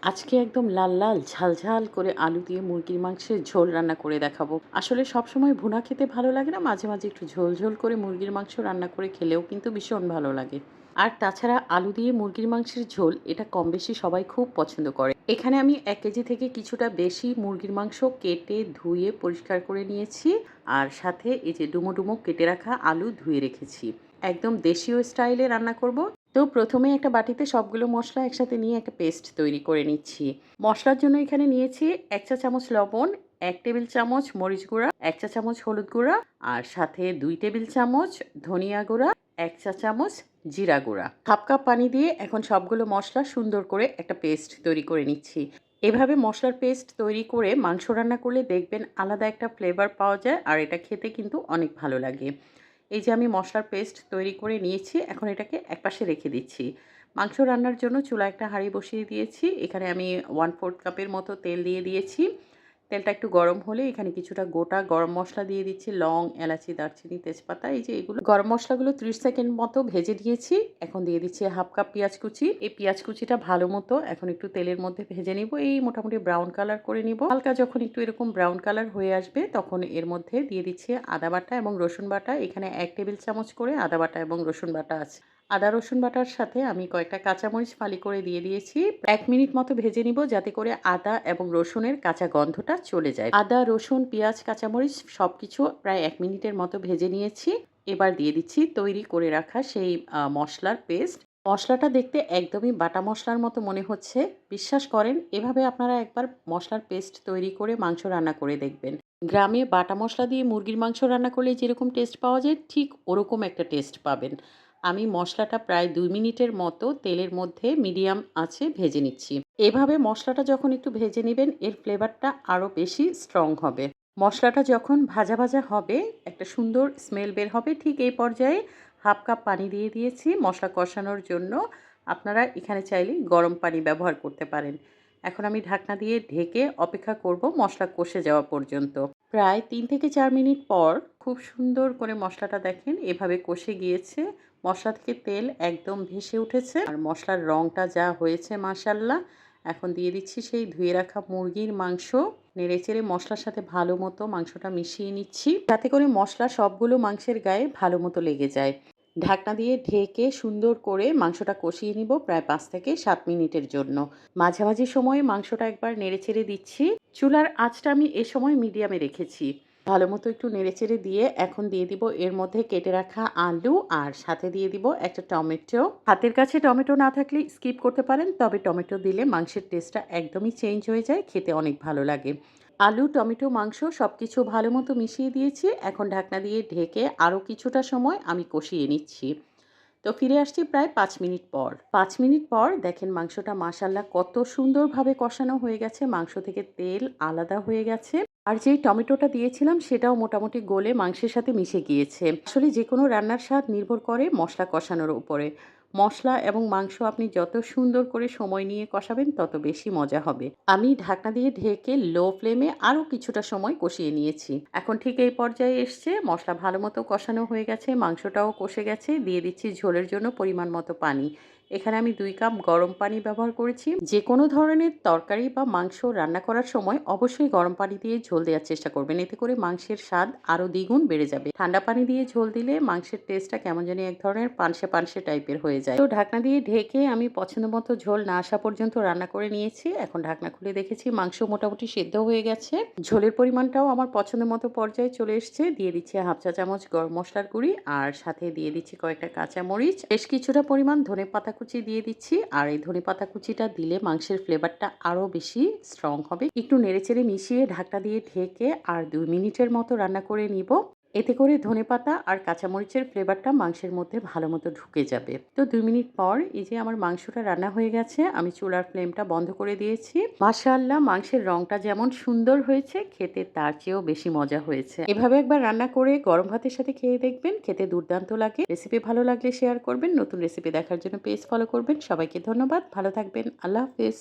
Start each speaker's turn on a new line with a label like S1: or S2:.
S1: আজকে একদম লাল লাল ঝাল করে আলু দিয়ে মুরগির মাংসের ঝোল রান্না করে দেখাবো। আসলে সবসময় ভুনা খেতে ভালো লাগে না, মাঝে মাঝে একটু ঝোল ঝোল করে মুরগির মাংস রান্না করে খেলেও কিন্তু ভীষণ ভালো লাগে। আর তাছাড়া আলু দিয়ে মুরগির মাংসের ঝোল এটা কম বেশি সবাই খুব পছন্দ করে। এখানে আমি 1 কেজি থেকে কিছুটা বেশি মুরগির মাংস কেটে ধুয়ে পরিষ্কার করে নিয়েছি। আর সাথে এই যে ডুমো ডুমো কেটে রাখা আলু ধুয়ে রেখেছি। একদম দেশীয় স্টাইলে রান্না করব। তো প্রথমে একটা বাটিতে সবগুলো মশলা একসাথে নিয়ে একটা পেস্ট তৈরি করে নিচ্ছি। মশলার জন্য এখানে নিয়েছি 1 চা চামচ লবণ, 1 টেবিল চামচ মরিচ গুঁড়া, 1 চা চামচ হলুদ গুঁড়া, আর সাথে 2 টেবিল চামচ ধনিয়া গুঁড়া, 1 চা চামচ জিরা গুঁড়া। হাফ কাপ পানি দিয়ে এখন সবগুলো মশলা সুন্দর করে একটা পেস্ট তৈরি করে নিচ্ছি। এভাবে মশলার পেস্ট তৈরি করে মাংস রান্না করলে দেখবেন আলাদা একটা ফ্লেভার পাওয়া যায়, আর এটা খেতে কিন্তু অনেক ভালো লাগে। এই যে আমি মশলার পেস্ট তৈরি করে নিয়েছি, এখন এটাকে একপাশে রেখে দিচ্ছি। মাংস রান্নার জন্য চুলায় একটা হাঁড়ি বসিয়ে দিয়েছি। এখানে আমি 1/4 কাপের মতো তেল দিয়ে দিয়েছি। তেলটা একটু গরম হলে এখানে কিছুটা গোটা গরম মশলা দিয়ে দিচ্ছি। লং, এলাচি, দারচিনি, তেজপাতা, এই যে এগুলো গরম মশলাগুলো 30 সেকেন্ড মতো ভেজে নিয়েছি। এখন দিয়ে দিচ্ছি হাফ কাপ পেঁয়াজ কুচি। এই পেঁয়াজ কুচিটা ভালো মতো এখন একটু তেলের মধ্যে ভেজে নিব। এই মোটামুটি ব্রাউন কালার করে নিব। হালকা যখন একটু এরকম ব্রাউন কালার হয়ে আসবে তখন এর মধ্যে দিয়ে দিচ্ছি আদা বাটা এবং রসুন বাটা। এখানে 1 টেবিল চামচ করে আদা বাটা এবং রসুন বাটা আছে। আদা রসুন বাটার সাথে আমি কয়েকটা কাঁচামরিচ ফালি করে দিয়ে দিয়েছি। 1 মিনিট মতো ভেজে নিব যাতে করে আদা এবং রসুনের কাঁচা গন্ধটা চলে যায়। আদা, রসুন, পেঁয়াজ, কাঁচামরিচ সবকিছু প্রায় 1 মিনিটের মতো ভেজে নিয়েছি। এবার দিয়ে দিচ্ছি তৈরি করে রাখা সেই মশলার পেস্ট। মশলাটা দেখতে একদমই বাটা মশলার মতো মনে হচ্ছে। বিশ্বাস করেন, এভাবে আপনারা একবার মশলার পেস্ট তৈরি করে মাংস রান্না করে দেখবেন। গ্রামে বাটা মশলা দিয়ে মুরগির মাংস রান্না করলে যেরকম টেস্ট পাওয়া যায় ঠিক ওরকম একটা টেস্ট পাবেন। আমি মশলাটা প্রায় 2 মিনিটের মতো তেলের মধ্যে মিডিয়াম আঁচে ভেজে নিচ্ছি। এভাবে মশলাটা যখন একটু ভেজে নিবেন এর ফ্লেভারটা আরও বেশি স্ট্রং হবে। মশলাটা যখন ভাজা ভাজা হবে একটা সুন্দর স্মেল বের হবে, ঠিক এই পর্যায়ে হাফ কাপ পানি দিয়ে দিয়েছি মশলা কষানোর জন্য। আপনারা এখানে চাইলে গরম পানি ব্যবহার করতে পারেন। এখন আমি ঢাকনা দিয়ে ঢেকে অপেক্ষা করব মশলা কষে যাওয়া পর্যন্ত। প্রায় 3 থেকে 4 মিনিট পর খুব সুন্দর করে মশলাটা দেখেন এভাবে কষে গিয়েছে। মশলা থেকে তেল একদম ভেসে উঠেছে আর মশলার রঙটা যা হয়েছে মাশাআল্লাহ। এখন দিয়ে দিচ্ছি সেই ধুয়ে রাখা মুরগির মাংস। নেড়েচেড়ে মশলার সাথে ভালো মতো মাংসটা মিশিয়ে নিচ্ছি যাতে করে মশলা সবগুলো মাংসের গায়ে ভালো মতো লেগে যায়। ঢাকনা দিয়ে ঢেকে সুন্দর করে মাংসটা কষিয়ে নিব প্রায় 5 থেকে 7 মিনিটের জন্য। মাঝামাঝি সময়ে মাংসটা একবার নেড়েচেড়ে দিচ্ছি। চুলার আঁচটা আমি এ সময় মিডিয়ামে রেখেছি। ভালো মতো একটু নেড়েচেড়ে দিয়ে এখন দিয়ে দিব এর মধ্যে কেটে রাখা আলু, আর সাথে দিয়ে দিব একটা টমেটো। হাতের কাছে টমেটো না থাকলে স্কিপ করতে পারেন, তবে টমেটো দিলে মাংসের টেস্টটা একদমই চেঞ্জ হয়ে যায়, খেতে অনেক ভালো লাগে। আলু, টমেটো, মাংস সবকিছু ভালো মতো মিশিয়ে দিয়েছি। এখন ঢাকনা দিয়ে ঢেকে আরও কিছুটা সময় আমি কষিয়ে নিচ্ছি। তো ফিরে আসছি প্রায় 5 মিনিট পর। 5 মিনিট পর দেখেন মাংসটা মাশাআল্লাহ কত সুন্দরভাবে কষানো হয়ে গেছে। মাংস থেকে তেল আলাদা হয়ে গেছে। আর যেই টমেটোটা দিয়েছিলাম সেটাও মোটামুটি গলে মাংসের সাথে মিশে গিয়েছে। আসলে যেকোনো রান্নার স্বাদ নির্ভর করে মশলা কষানোর উপরে। মশলা এবং মাংস আপনি যত সুন্দর করে সময় নিয়ে কষাবেন তত বেশি মজা হবে। আমি ঢাকনা দিয়ে ঢেকে লো ফ্লেমে আরও কিছুটা সময় কষিয়ে নিয়েছি। এখন ঠিক এই পর্যায়ে এসছে, মশলা ভালো মতো কষানো হয়ে গেছে, মাংসটাও কষে গেছে। দিয়ে দিচ্ছি ঝোলের জন্য পরিমাণ মতো পানি। এখানে আমি 2 কাপ গরম পানি ব্যবহার করেছি। যে কোনো ধরনের তরকারি বা মাংস রান্না করার সময় অবশ্যই গরম পানি দিয়ে ঝোল দেওয়ার চেষ্টা করবেন। এতে করে মাংসের স্বাদ আরও দ্বিগুণ বেড়ে যাবে। ঠান্ডা পানি দিয়ে ঝোল দিলে মাংসের টেস্টটা কেমন জানি এক ধরনের পানসে পানসে টাইপের হয়ে যায়। তো ঢাকনা দিয়ে ঢেকে আমি পছন্দ মতো ঝোল না আসা পর্যন্ত রান্না করে নিয়েছি। এখন ঢাকনা খুলে দেখেছি মাংস মোটামুটি সেদ্ধ হয়ে গেছে। ঝোলের পরিমাণটাও আমার পছন্দ মতো পর্যায়ে চলে এসছে। দিয়ে দিচ্ছি হাফ চা চামচ গরম মশলার গুঁড়ি, আর সাথে দিয়ে দিচ্ছি কয়েকটা কাঁচামরিচ, বেশ কিছুটা পরিমাণ ধনেপাতা কুচি দিয়ে দিচ্ছি। আর এই ধনেপাতা কুচিটা দিলে মাংসের ফ্লেভারটা আরও বেশি স্ট্রং হবে। একটু নেড়েচেড়ে মিশিয়ে ঢাকনা দিয়ে ঢেকে আর 2 মিনিটের মতো রান্না করে নিব। এতে করে ধনেপাতা আর কাঁচামরিচের ফ্লেভারটা মাংসের মধ্যে ভালো মতো ঢুকে যাবে। তো 2 মিনিট পর এই যে আমার মাংসটা রান্না হয়ে গেছে, আমি চুলার ফ্লেমটা বন্ধ করে দিয়েছি। মাশাআল্লাহ, মাংসের রংটা যেমন সুন্দর হয়েছে খেতে তার চেয়েও বেশি মজা হয়েছে। এভাবে একবার রান্না করে গরম ভাতের সাথে খেয়ে দেখবেন, খেতে দুর্দান্ত লাগে। রেসিপি ভালো লাগলে শেয়ার করবেন, নতুন রেসিপি দেখার জন্য পেজ ফলো করবেন। সবাইকে ধন্যবাদ, ভালো থাকবেন, আল্লাহ হাফেজ।